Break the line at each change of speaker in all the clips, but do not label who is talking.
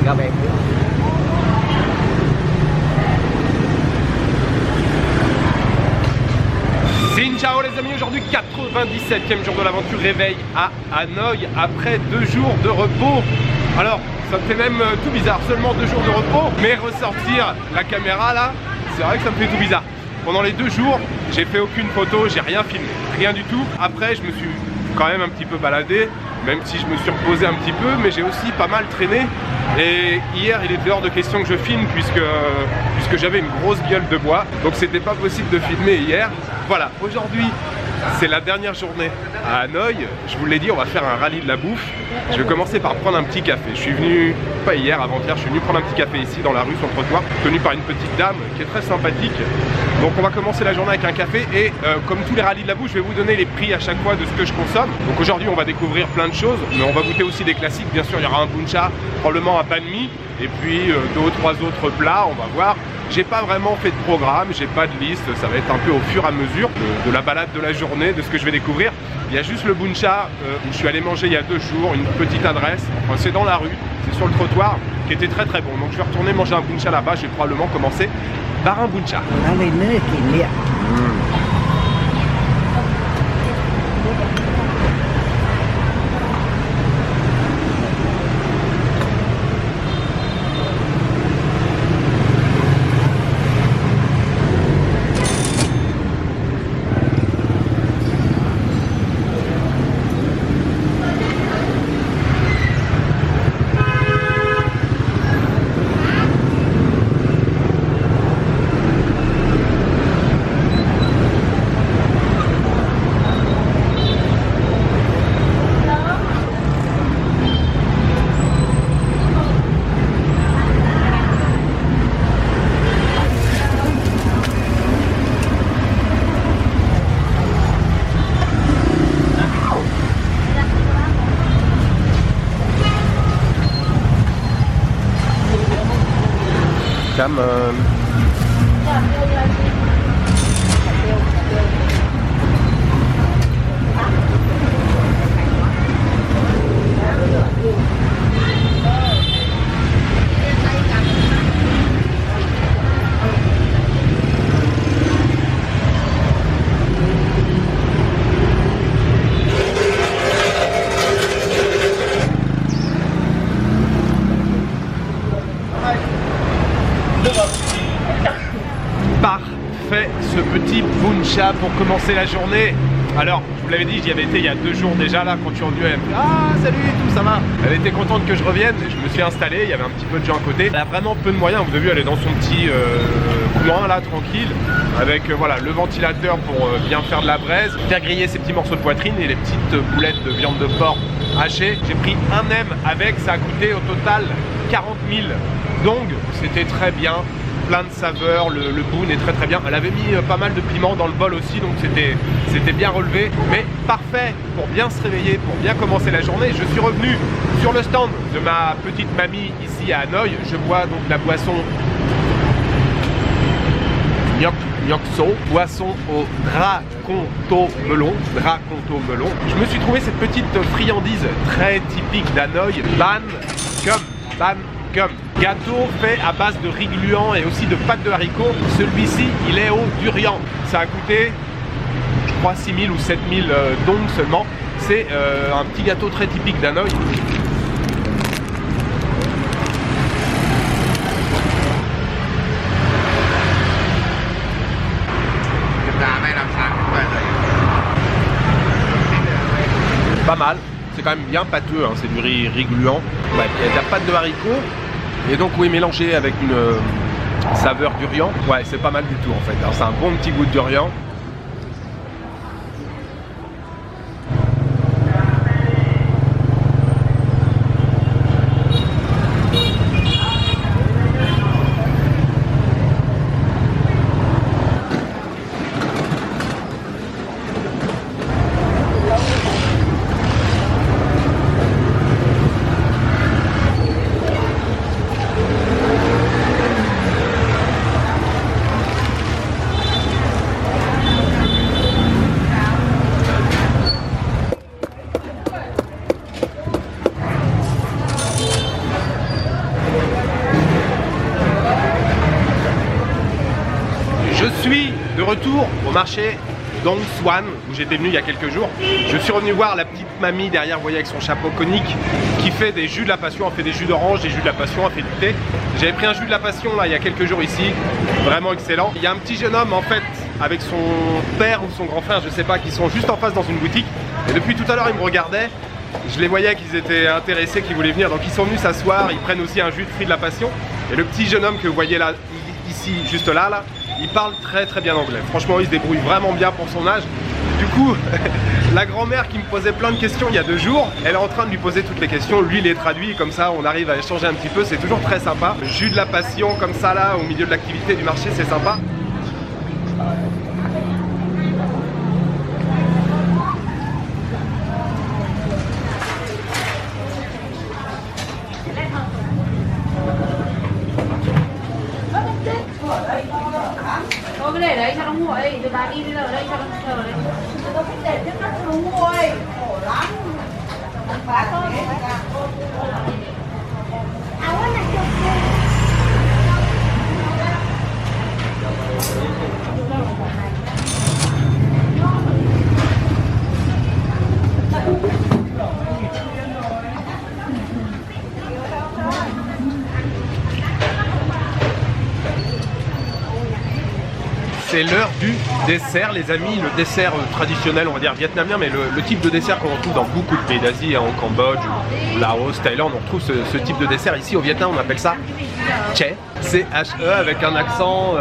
Gà bèo.
Xin ciao les amis, aujourd'hui 97e jour de l'aventure, réveil à Hanoï après 2 jours de repos. Alors ça me fait même tout bizarre, seulement 2 jours de repos, mais ressortir la caméra là, c'est vrai que ça me fait tout bizarre. Pendant les 2 jours, j'ai fait aucune photo, j'ai rien filmé, rien du tout. Après je me suis quand même un petit peu baladé, même si je me suis reposé un petit peu, mais j'ai aussi pas mal traîné. Et hier il était hors de question que je filme puisque j'avais une grosse gueule de bois, donc c'était pas possible de filmer hier. Voilà, aujourd'hui c'est la dernière journée à Hanoï. Je vous l'ai dit, on va faire un rallye de la bouffe. Je vais commencer par prendre un petit café. Je suis venu, pas hier, avant-hier, je suis venu prendre un petit café ici dans la rue, sur le trottoir, tenu par une petite dame qui est très sympathique. Donc on va commencer la journée avec un café et comme tous les rallyes de la bouffe, je vais vous donner les prix à chaque fois de ce que je consomme. Donc aujourd'hui on va découvrir plein de choses, mais on va goûter aussi des classiques. Bien sûr il y aura un buncha, probablement un banh mi, et puis 2 ou 3 autres plats, on va voir. J'ai pas vraiment fait de programme, j'ai pas de liste, ça va être un peu au fur et à mesure de la balade de la journée, de ce que je vais découvrir. Il y a juste le buncha où je suis allé manger il y a 2 jours, une petite adresse, enfin c'est dans la rue, c'est sur le trottoir, qui était très très bon. Donc je vais retourner manger un buncha là-bas, je vais probablement commencer par un buncha. Cảm ơn. Parfait, ce petit buncha pour commencer la journée. Alors, je vous l'avais dit, j'y avais été il y a 2 jours déjà là, quand tu es revenu, elle me dit ah salut et tout, ça va. Elle était contente que je revienne, je me suis installé, il y avait un petit peu de gens à côté. Elle a vraiment peu de moyens, vous avez vu, elle est dans son petit coin là, tranquille, avec voilà, le ventilateur pour bien faire de la braise, faire griller ses petits morceaux de poitrine et les petites boulettes de viande de porc hachée. J'ai pris un nem avec, ça a coûté au total 40 000 dong, c'était très bien. Plein de saveurs, le boon est très très bien. Elle avait mis pas mal de piments dans le bol aussi, donc c'était bien relevé, mais parfait pour bien se réveiller, pour bien commencer la journée. Je suis revenu sur le stand de ma petite mamie ici à Hanoï. Je bois donc la boisson Nyokso, boisson au draconto melon. Je me suis trouvé cette petite friandise très typique d'Hanoï, ban kum. Gâteau fait à base de riz gluant et aussi de pâte de haricots. Celui-ci, il est au durian. Ça a coûté, je crois, 6 000 ou 7 000 dong seulement. C'est un petit gâteau très typique d'Hanoï. Pas mal, c'est quand même bien pâteux, hein. C'est du riz gluant. Ouais, il y a de la pâte de haricots. Et donc oui, mélangé avec une saveur durian, ouais c'est pas mal du tout en fait. Alors c'est un bon petit goût de durian. retour au marché Dong Suan où j'étais venu il y a quelques jours. Je suis revenu voir la petite mamie derrière, vous voyez, avec son chapeau conique, qui fait des jus de la passion. Elle fait des jus d'orange, des jus de la passion, elle fait du thé. J'avais pris un jus de la passion là il y a quelques jours ici, vraiment excellent. Il y a un petit jeune homme en fait avec son père ou son grand frère, je sais pas, qui sont juste en face dans une boutique. Et depuis tout à l'heure ils me regardaient. Je les voyais qu'ils étaient intéressés, qu'ils voulaient venir, donc ils sont venus s'asseoir, ils prennent aussi un jus de fruits de la passion. Et le petit jeune homme que vous voyez là, ici, juste là, il parle très bien anglais. Franchement, il se débrouille vraiment bien pour son âge. Du coup, la grand-mère qui me posait plein de questions il y a 2 jours, elle est en train de lui poser toutes les questions, lui il les traduit, comme ça on arrive à échanger un petit peu, c'est toujours très sympa. Le jus de la passion comme ça là, au milieu de l'activité du marché, c'est sympa.
Thôi cái để đấy sao nó nguội, rồi bà đi bây giờ ở đây sao nó chờ đấy. Tôi không để trước mắt nó nguội, khổ lắm. Bà thôi. C'est l'heure du dessert les amis, le dessert traditionnel on va dire vietnamien, mais le type de dessert qu'on retrouve dans beaucoup de pays d'Asie, hein, au Cambodge, au Laos, Thaïlande, on retrouve ce type de dessert. Ici au Vietnam on appelle ça Che, C-H-E avec un accent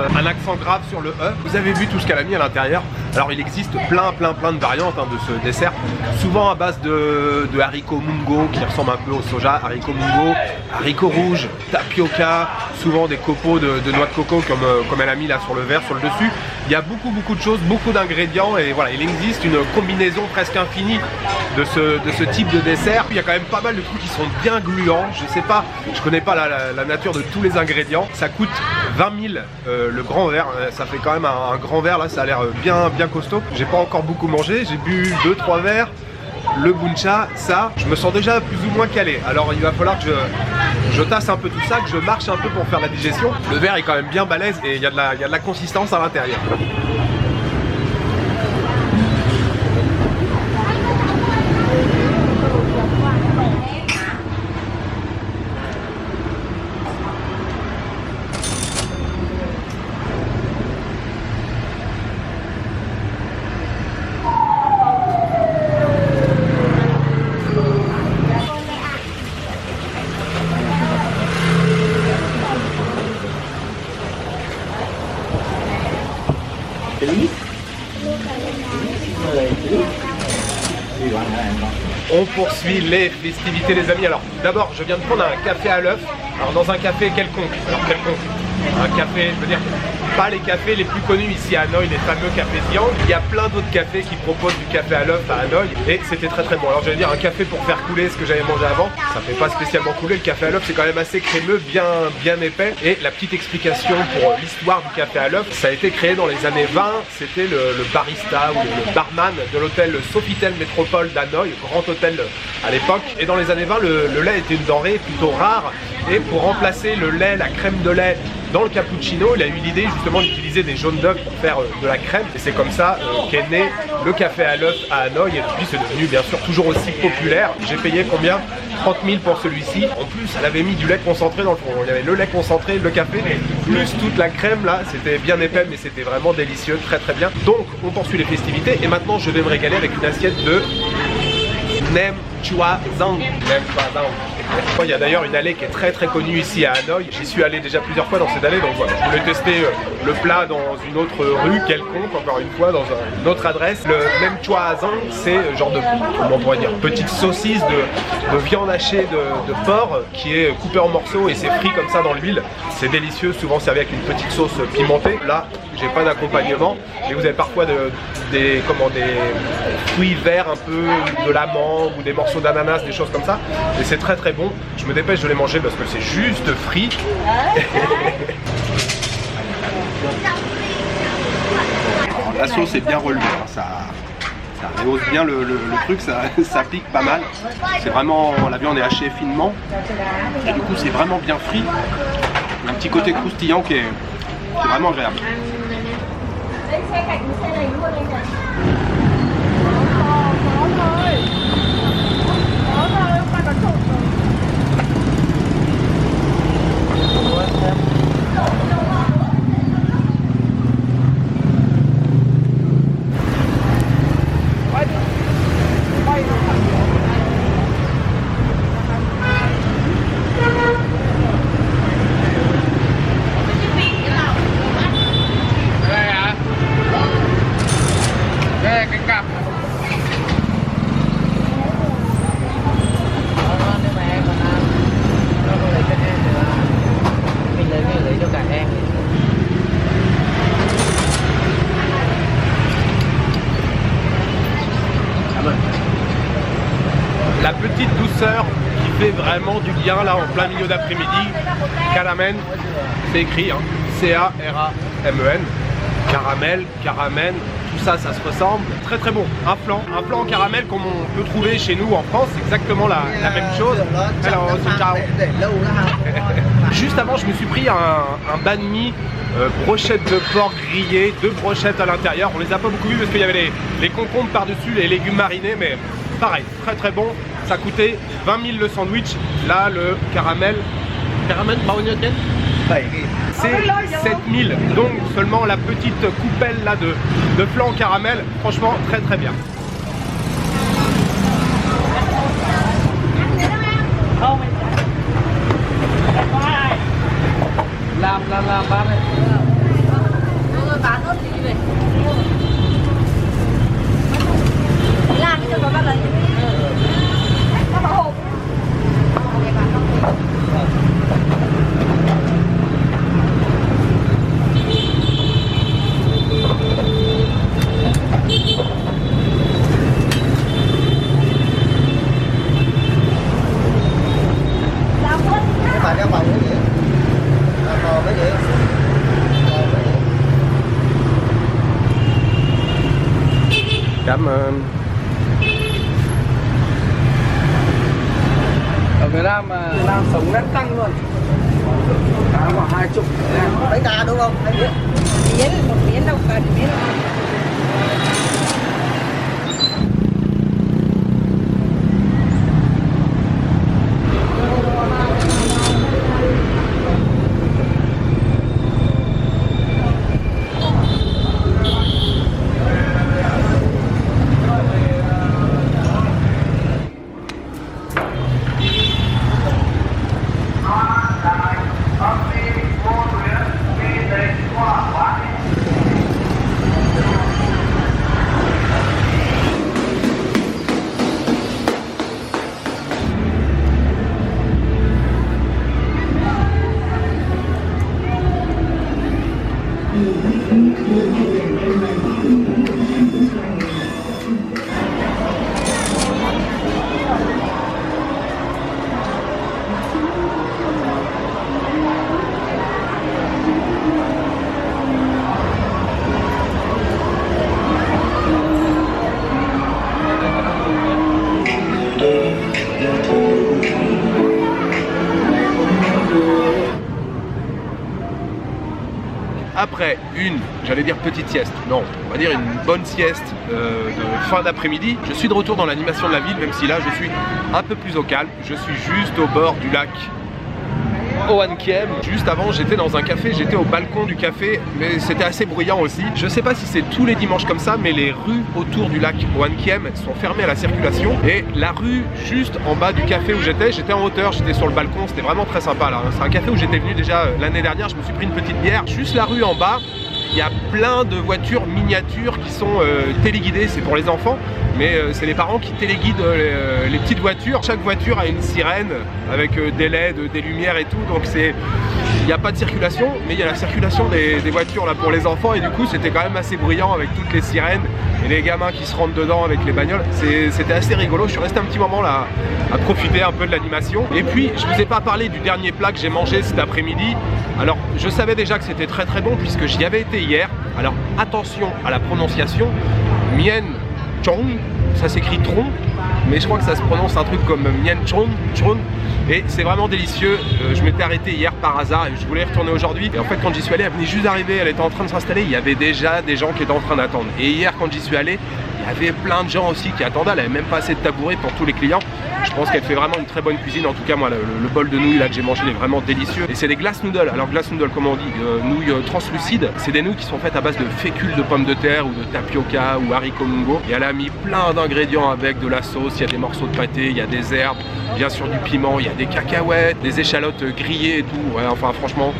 grave sur le E. Vous avez vu tout ce qu'elle a mis à l'intérieur. Alors il existe plein de variantes hein, de ce dessert, souvent à base de haricots mungo qui ressemblent un peu au soja, haricots mungo, haricots rouges, tapioca, souvent des copeaux de noix de coco comme elle a mis là sur le verre, sur le dessus. Il y a beaucoup de choses, beaucoup d'ingrédients et voilà, il existe une combinaison presque infinie de ce type de dessert. Il y a quand même pas mal de trucs qui sont bien gluants, je sais pas, je connais pas la nature de tous les ingrédients. Ça coûte 20 000 le grand verre, ça fait quand même un grand verre là, ça a l'air bien costaud. J'ai pas encore beaucoup mangé, j'ai bu 2-3 verres. Le buncha, ça, je me sens déjà plus ou moins calé. Alors il va falloir que je tasse un peu tout ça, que je marche un peu pour faire la digestion. Le verre est quand même bien balèze et il y a de la consistance à l'intérieur. On poursuit les festivités les amis. Alors d'abord je viens de prendre un café à l'œuf. Alors dans un café quelconque. Alors quelconque. Un café, je veux dire, pas les cafés les plus connus ici à Hanoï, les fameux cafés Diang. Il y a plein d'autres cafés qui proposent du café à l'œuf à Hanoï et c'était très bon. Alors j'allais dire un café pour faire couler ce que j'avais mangé avant. Ça fait pas spécialement couler, le café à l'œuf c'est quand même assez crémeux, bien épais. Et la petite explication pour l'histoire du café à l'œuf, ça a été créé dans les années 20. C'était le barista ou le barman de l'hôtel Sofitel Métropole d'Hanoï, grand hôtel à l'époque. Et dans les années 20, le lait était une denrée plutôt rare. Et pour remplacer le lait, la crème de lait dans le cappuccino, il a eu l'idée justement d'utiliser des jaunes d'œufs pour faire de la crème. Et c'est comme ça qu'est né le café à l'œuf à Hanoï. Et depuis c'est devenu bien sûr toujours aussi populaire. J'ai payé combien? 30 000 pour celui-ci. En plus elle avait mis du lait concentré dans le fond. Il y avait le lait concentré, le café, plus toute la crème là. C'était bien épais mais c'était vraiment délicieux, très bien. Donc on poursuit les festivités et maintenant je vais me régaler avec une assiette de Nem Chua Zang. Il y a d'ailleurs une allée qui est très connue ici à Hanoï. J'y suis allé déjà plusieurs fois dans cette allée, donc voilà, je voulais tester le plat dans une autre rue quelconque, encore une fois, dans une autre adresse. Le Nem Chua Zang, c'est genre de, comment on pourrait dire, petite saucisse de viande hachée de porc qui est coupée en morceaux et c'est frit comme ça dans l'huile. C'est délicieux, souvent servi avec une petite sauce pimentée. Là, j'ai pas d'accompagnement, mais vous avez parfois des fruits verts un peu, de l'amande ou des morceaux d'ananas, des choses comme ça. Et c'est très bon. Je me dépêche de les manger parce que c'est juste frit. Alors, la sauce est bien relevée, hein. Ça rehausse bien le truc, ça pique pas mal. C'est vraiment, la viande est hachée finement. Et du coup c'est vraiment bien frit. Un petit côté croustillant qui est vraiment agréable.
Lấy xe cạnh xe này luôn anh ạ. Có thôi. Có thôi, hôm qua có trộn rồi.
La petite douceur qui fait vraiment du bien là en plein milieu d'après-midi. Caramel, c'est écrit, hein. C-A-R-A-M-E-N. Caramel, caramel, tout ça, ça se ressemble. Très très bon. Un flan en caramel comme on peut trouver chez nous en France, c'est exactement la même chose. Alors, juste avant, je me suis pris un banh mi, brochette de porc grillée, 2 brochettes à l'intérieur. On les a pas beaucoup vus parce qu'il y avait les concombres par-dessus, les légumes marinés, mais pareil, très très bon. Ça coûtait 20 000 le sandwich. Là, le caramel, c'est 7 000. Donc seulement la petite coupelle là de flan caramel. Franchement, très très bien.
Làm ba này.
Bán ớt gì vậy? Làm cho có bắt lấy. Nó bảo hộp.
Tại các bạn cái gì? Còn cái gì?
Cảm ơn.
Ở Việt Nam sống nét tăng luôn. Cá khoảng 20. Bánh cá đúng không? Anh biết.
Một miếng đâu cần miếng.
Après une, j'allais dire petite sieste, non, on va dire une bonne sieste de fin d'après-midi, je suis de retour dans l'animation de la ville, même si là je suis un peu plus au calme. Je suis juste au bord du lac Hoan Kiem. Juste avant, j'étais dans un café, j'étais au balcon du café, mais c'était assez bruyant aussi. Je sais pas si c'est tous les dimanches comme ça, mais les rues autour du lac Hoan Kiem sont fermées à la circulation. Et la rue juste en bas du café où j'étais en hauteur, j'étais sur le balcon, c'était vraiment très sympa là. C'est un café où j'étais venu déjà l'année dernière, je me suis pris une petite bière. Juste la rue en bas, il y a plein de voitures miniatures qui sont téléguidées, c'est pour les enfants, mais c'est les parents qui téléguident les petites voitures. Chaque voiture a une sirène avec des LED, des lumières et tout, donc il n'y a pas de circulation, mais il y a la circulation des voitures là pour les enfants, et du coup c'était quand même assez bruyant avec toutes les sirènes et les gamins qui se rentrent dedans avec les bagnoles. C'était assez rigolo. Je suis resté un petit moment là à profiter un peu de l'animation. Et puis je vous ai pas parlé du dernier plat que j'ai mangé cet après-midi. Alors je savais déjà que c'était très très bon puisque j'y avais été hier. Alors attention à la prononciation. Mien Chong, ça s'écrit tronc. mais je crois que ça se prononce un truc comme Mien Chon, et c'est vraiment délicieux. Je m'étais arrêté hier par hasard et je voulais y retourner aujourd'hui. Et en fait, quand j'y suis allé, elle venait juste d'arriver, elle était en train de s'installer. Il y avait déjà des gens qui étaient en train d'attendre. Et hier, quand j'y suis allé, il y avait plein de gens aussi qui attendaient. Elle n'avait même pas assez de tabourets pour tous les clients. Je pense qu'elle fait vraiment une très bonne cuisine. En tout cas, moi, le bol de nouilles là que j'ai mangé, il est vraiment délicieux. Et c'est des glass noodles. Alors, glass noodles, comment on dit, nouilles translucides. C'est des nouilles qui sont faites à base de fécule de pommes de terre ou de tapioca ou haricots mungo. Et elle a mis plein d'ingrédients avec de la sauce. Il y a des morceaux de pâté, il y a des herbes, bien sûr du piment, il y a des cacahuètes, des échalotes grillées et tout. Ouais, enfin, franchement.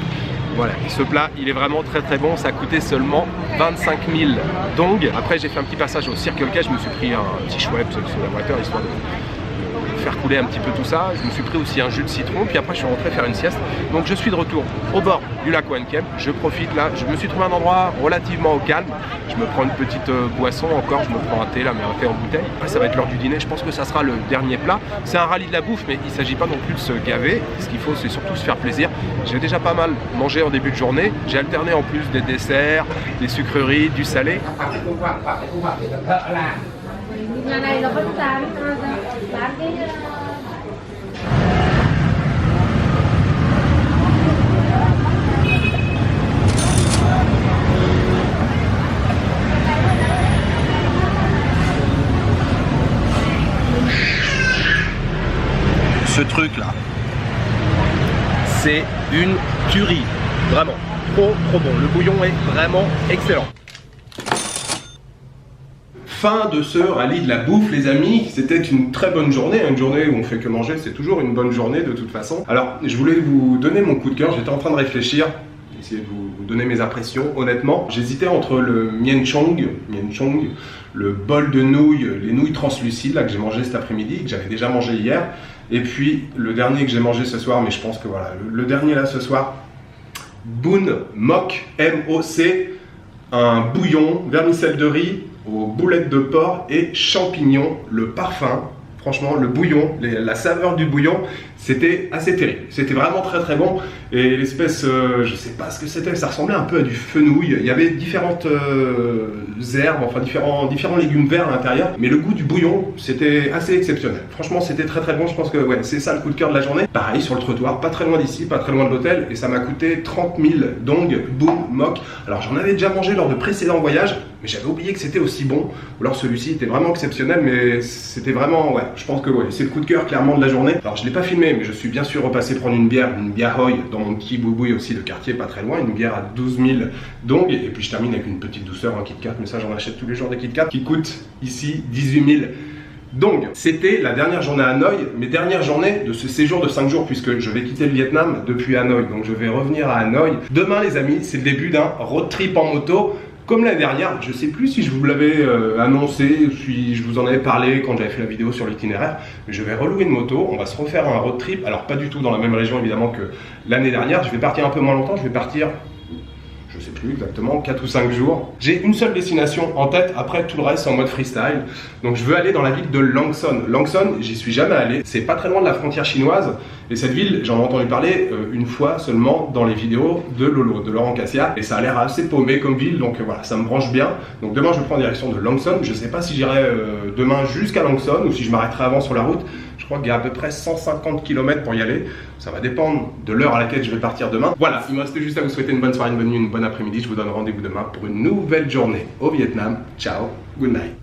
Voilà, ce plat il est vraiment très bon, ça a coûté seulement 25 000 dong. Après j'ai fait un petit passage au Circle K, je me suis pris un petit chouette sur la water histoire de faire couler un petit peu tout ça. Je me suis pris aussi un jus de citron, puis après je suis rentré faire une sieste. Donc je suis de retour au bord du lac Wan Kem. Je profite là, je me suis trouvé un endroit relativement au calme. Je me prends une petite boisson encore, je me prends un thé là, mais un thé en bouteille. Après ça va être l'heure du dîner, je pense que ça sera le dernier plat. C'est un rallye de la bouffe, mais il ne s'agit pas non plus de se gaver. Ce qu'il faut c'est surtout se faire plaisir. J'ai déjà pas mal mangé en début de journée. J'ai alterné en plus des desserts, des sucreries, du salé.
Nhà này là có bán cái
Ce truc là, c'est une tuerie, vraiment, trop bon. Le bouillon est vraiment excellent. Fin de ce rallye de la bouffe les amis, c'était une très bonne journée, une journée où on fait que manger, c'est toujours une bonne journée de toute façon. Alors je voulais vous donner mon coup de cœur, j'étais en train de réfléchir, essayer de vous donner mes impressions. Honnêtement, j'hésitais entre le Mien Chong, le bol de nouilles, les nouilles translucides là, que j'ai mangé cet après-midi, que j'avais déjà mangé hier, et puis le dernier que j'ai mangé ce soir, mais je pense que voilà, le dernier là ce soir, Bun Mok, M-O-C, un bouillon, vermicelle de riz, aux boulettes de porc et champignons, le parfum, franchement le bouillon, la saveur du bouillon, c'était assez terrible, c'était vraiment très bon. Et l'espèce, je sais pas ce que c'était, ça ressemblait un peu à du fenouil, il y avait différentes herbes, enfin différents légumes verts à l'intérieur, mais le goût du bouillon c'était assez exceptionnel, franchement c'était très bon. Je pense que ouais, c'est ça le coup de cœur de la journée. Pareil sur le trottoir, pas très loin d'ici, pas très loin de l'hôtel, et ça m'a coûté 30 000 dong, Bun Mok. Alors j'en avais déjà mangé lors de précédents voyages, mais j'avais oublié que c'était aussi bon, ou alors celui-ci était vraiment exceptionnel, mais c'était vraiment, ouais, je pense que ouais, c'est le coup de cœur clairement de la journée. Alors je l'ai pas filmé, mais je suis bien sûr repassé prendre une bière Hoi dans mon petit boubouille aussi de quartier pas très loin, une bière à 12 000 dong, et puis je termine avec une petite douceur, un Kit Kat, mais ça j'en achète tous les jours des Kit Kat, qui coûtent ici 18 000 dong. C'était la dernière journée à Hanoï, mes dernières journées de ce séjour de 5 jours, puisque je vais quitter le Vietnam depuis Hanoï, donc je vais revenir à Hanoï. Demain les amis, c'est le début d'un road trip en moto. Comme l'année dernière, je ne sais plus si je vous l'avais annoncé, si je vous en avais parlé quand j'avais fait la vidéo sur l'itinéraire, mais je vais relouer une moto, on va se refaire un road trip, alors pas du tout dans la même région évidemment que l'année dernière, je vais partir un peu moins longtemps, je vais partir, je sais plus exactement, 4 ou 5 jours. J'ai une seule destination en tête, après tout le reste c'est en mode freestyle, donc je veux aller dans la ville de Lang Son. Lang Son, j'y suis jamais allé, c'est pas très loin de la frontière chinoise, et cette ville, j'en ai entendu parler une fois seulement dans les vidéos de Lolo, de Laurent Cassia, et ça a l'air assez paumé comme ville, donc voilà, ça me branche bien. Donc demain je prends en direction de Lang Son, je sais pas si j'irai demain jusqu'à Lang Son, ou si je m'arrêterai avant sur la route. Je crois qu'il y a à peu près 150 km pour y aller, ça va dépendre de l'heure à laquelle je vais partir demain. Voilà, il me restait juste à vous souhaiter une bonne soirée, une bonne nuit, une bonne après-midi, je vous donne rendez-vous demain pour une nouvelle journée au Vietnam. Ciao, good night.